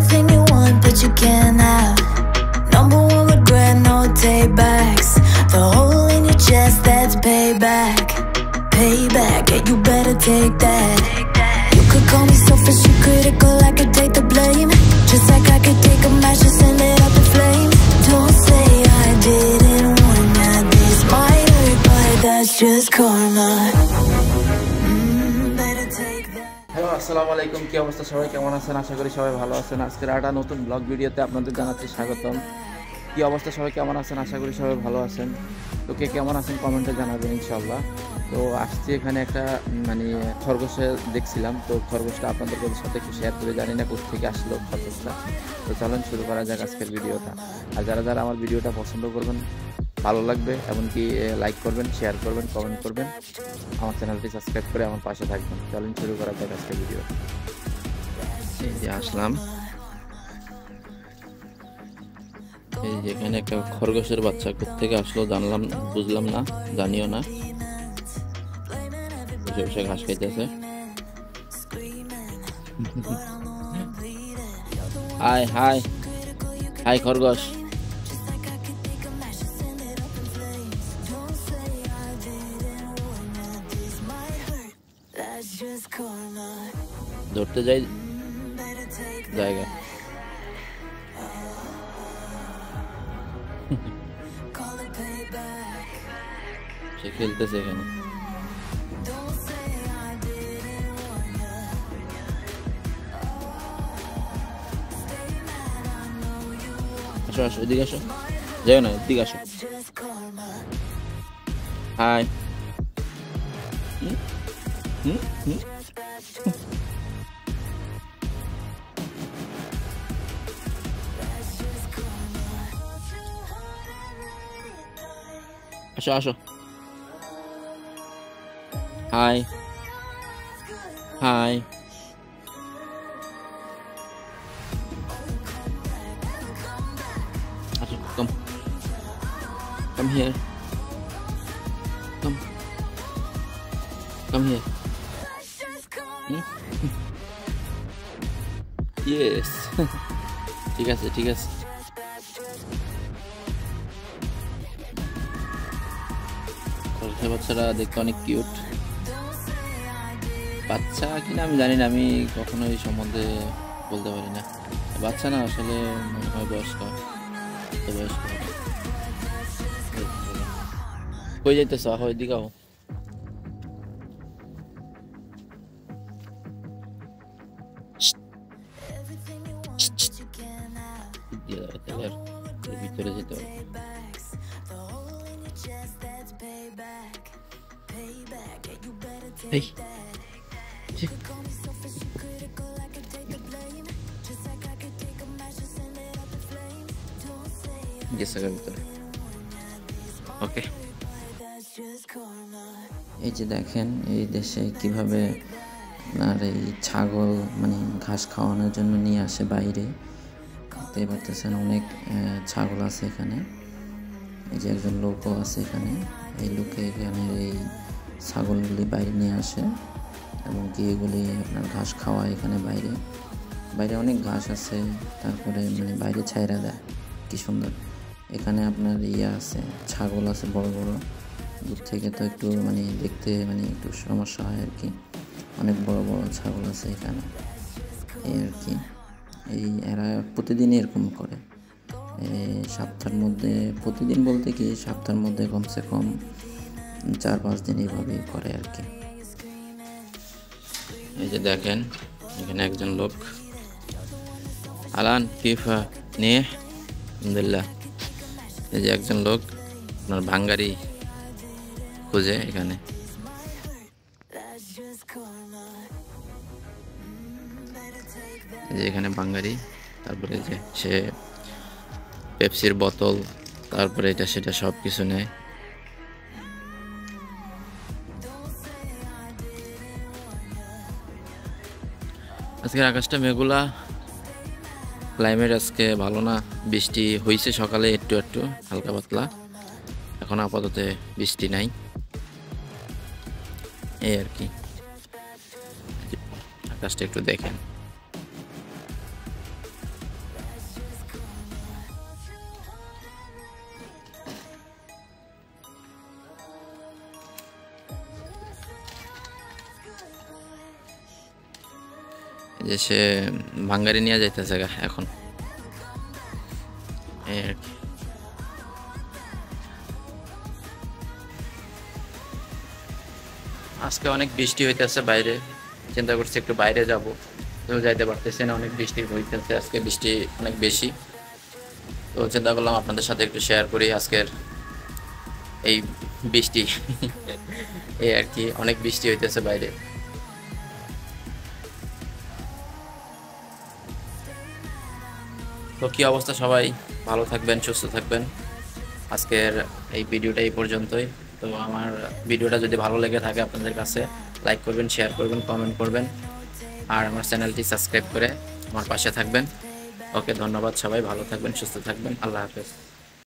Everything you want, but you can't have. Number one regret, no take backs. The hole in your chest, that's payback. Payback, yeah, you better take that. You could call me selfish and critical, I could take the blame. Just like I could take a match and send it up in flames. Don't say I didn't warn ya. This might hurt, but that's just karma. Better take that. Hello আসসালামু আলাইকুম, কি অবস্থা সবাই, কেমন আছেন? আশা করি সবাই ভালো আছেন। আজকের একটা নতুন ব্লগ ভিডিওতে আপনাদের জানাচ্ছি স্বাগতম। কি অবস্থা সবাই, কেমন আছেন? আশা করি সবাই ভালো আছেন। তো কে কেমন আছেন কমেন্টে জানাবেন ইনশাল্লাহ। তো আসছি এখানে একটা খরগোশে দেখছিলাম, তো খরগোশটা আপনাদের সাথে একটু শেয়ার করে, জানি না কোথেকে আসলো খরগোশটা। তো চলেন শুরু করা যাক আজকের ভিডিওটা। আর যারা যারা আমার ভিডিওটা পছন্দ করবেন, ভালো লাগবে, এমনকি লাইক করবেন, শেয়ার করবেন, কমেন্ট করবেন, আমার চ্যানেলটি সাবস্ক্রাইব করে আমার পাশে থাকবেন। চলেন শুরু করা যাক আজকের ভিডিও। এই যে আসলাম, এই যে এখানে একটা খরগোশের বাচ্চা কোত্থেকে আসলো বুঝলাম না, জানিও না। বসে বসে ঘাস খাইতেছে। হাই হাই হাই খরগোশ। ধরতে যাই জায়গা, সে খেলতেছে এখানে। আসো আসো, এদিকে আসো, যাও না, এদিকে আসো। হাই। আসো আসো। High high. আসো, come here, come here. Yes. ঠিক আছে ঠিক আছে। বাচ্চারা দেখতে অনেক কিউট। বাচ্চা কিনা আমি জানি না, আমি কখনো এই সম্বন্ধে বলতে পারি না। বাচ্চা না, আসলে মনে হয় বয়স্ক। কই যাইতেছ? আহ, এদিকে আও। ভিতরে যেতে হবে। এই গেছে ভিতরে। ওকে, এই যে দেখেন এই দেশে কিভাবে আপনার এই ছাগল ঘাস খাওয়ানোর জন্য নিয়ে আসে বাইরে। দেখতে পারতেছেন অনেক ছাগল আছে এখানে। এই যে একজন লোকও আছে এখানে। এই লোকে এখানে এই ছাগলগুলি বাইরে নিয়ে আসে এবং কি এগুলি আপনার ঘাস খাওয়ায় এখানে বাইরে। বাইরে অনেক ঘাস আছে, তারপরে বাইরে ছাইরা দেয়। কি সুন্দর। এখানে আপনার আছে, ছাগল আছে বড় বড়। দূর থেকে তো একটু দেখতে একটু সমস্যা হয় আর কি। অনেক বড় বড় ছাগল আছে এখানে, এই আর কি। এরা প্রতিদিনই এরকম করে। সপ্তাহের মধ্যে, প্রতিদিন বলতে কি সপ্তাহের মধ্যে কমসে কম 4-5 দিন এইভাবেই করে আর কি। এই যে দেখেন এখানে একজন লোক, আলান কিফা নিয়ে আলহামদুলিল্লাহ। এই যে একজন লোক আপনার ভাঙ্গারি খুঁজে এখানে। যে এখানে ভাঙ্গারি, তারপরে যে সে পেপসির বোতল, তারপরে এটা সেটা সব কিছু নেয়। আজকের আকাশটা মেঘলা, ক্লাইমেট আজকে ভালো না। বৃষ্টি হয়েছে সকালে একটু একটু হালকা পাতলা, এখন আপাতত বৃষ্টি নাই, এই আর কি। আকাশটা একটু দেখেন। যে সে ভাঙ্গারি নিয়ে যাইতেছে এখন। এই আর কি। আজকে অনেক বৃষ্টি হইতেছে বাইরে, চিন্তা করছি একটু বাইরে যাব, তো যাইতে পারতেছি না, অনেক বৃষ্টি হইতেছে আজকে, বৃষ্টি অনেক বেশি। তো চিন্তা করলাম আপনাদের সাথে একটু শেয়ার করি আজকের এই বৃষ্টি। এই আর কি, অনেক বৃষ্টি হইতেছে বাইরে। তো কি অবস্থা, সবাই ভালো থাকবেন, সুস্থ থাকবেন। আজকের এই ভিডিওটা এই পর্যন্তই। তো আমার ভিডিওটা যদি ভালো লেগে থাকে আপনাদের কাছে, লাইক করবেন, শেয়ার করবেন, কমেন্ট করবেন, আর আমার চ্যানেলটি সাবস্ক্রাইব করে আমার পাশে থাকবেন। ওকে, ধন্যবাদ, সবাই ভালো থাকবেন, সুস্থ থাকবেন, আল্লাহ হাফেজ।